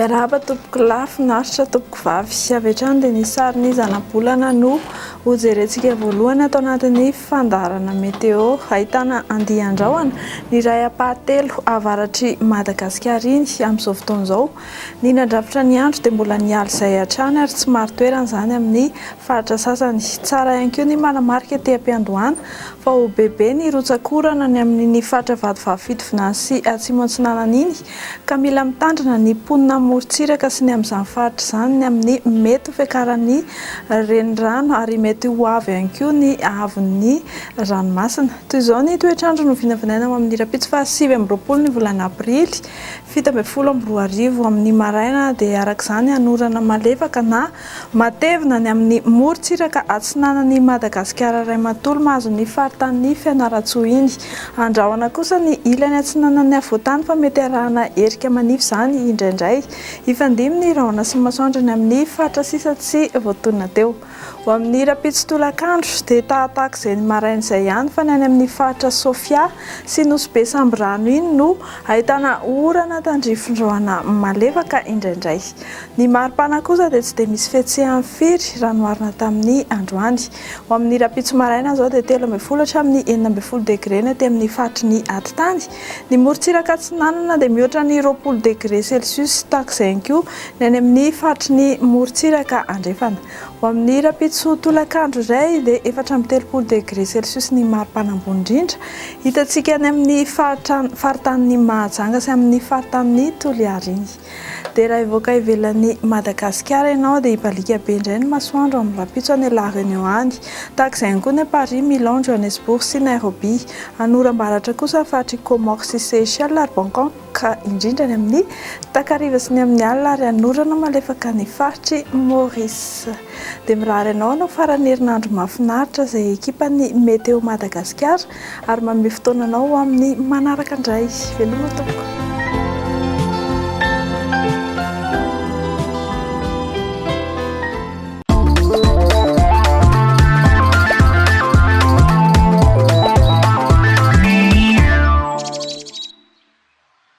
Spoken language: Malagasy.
Miarahaba tompoko lafy naritra tompoko vavy sy avy hatrany dia ny sarin'ny zana-bolana no hojerentsika voalohany atao anatin'ny fandaharana meteo. Ahitana andian-drahona ny iray apahatelo avaratry Madagasikara iny amin'izao fotoana izao. Ny nandrafitra ny andro dia mbola nialy izay hatrany ary tsy maro toerana izany amin'ny faritra sasany. Tsara ihany koa ny manamarika ety am-piandohana fa ho bebe ny rotsakorana ny amin'ny faritra Vadivavy Fitovina sy Atsimo Antsinanana iny ka mila mitandrina ny mponina morontsiraka sy ny amin'izany faritra izany ny amin'ny mety ho fiakaran'ny renirano ary mety ho avy ihany koa ny avon'ny ranomasina. Toy izao ny toetr'andro no vinavinaina amin'ny rapitso fa 7 ny volana aprily 2024 amin'ny maraina dia arak'izany hanorana malefaka na matevina ny amin'ny morontsiraka atsinanan'ny Madagasikara iray manontolo mahazo ny faritany Fianarantsoa iny. Andrahoana kosa ny ilany atsinanan'ny avoantany fa mety arahana herika manify izany indraindray. Ifandimy ny rahona sy masoandro ny amin'ny faritra sisa tsy voatonona teo. Ho amin'ny rapitso tolakandro dia tahaka izay ny maraina izay ihany fa ny any amin'ny faritra Sofia sy Nosy be Samborano iny no ahitana orana tandrifin-drahona malefaka indraindray. Ny maripana kosa dia tsy dia misy fihetsehany firy raha noharina tamin'ny androany. Ho amin'ny rapitso maraina izao dia 13 hatramin'ny 14 degré ny aty amin'ny faritry ny Atitany. Ny morontsiraka atsinanana dia mihoatra ny 20 degré celsius tahak'izay ihany koa ny any amin'ny faritry ny morontsiraka andrefana. Ho amin'ny rapitso tolakandro iray dia 4-30 degré celsius ny maripana ambony indrindra. Hitantsika any amin'ny faritanin'ny Mahajanga sy amin'ny faritanin'ny Toliara iny. Dia raha evoaka ivelan'ny Madagasikara ianao dia hibalika be indray ny masoandro amin'ny rapitso any La Réunion any. Tahak'izay ihany koa ny Paris, Milan, Johannesburg sy Nairobi. Anoram-baratra kosa faritry Comores sy Seychelles ary Bangkok indrindra ny amin'ny takariva sy ny amin'ny alina ary anorana malefaka ny faritry Maurice. Dia mirahary ianao no farany herinandro mahafinaritra izay ekipan'ny Meteo Madagasikara ary manome fotoananao amin'ny manaraka indray. Veloma tompoko.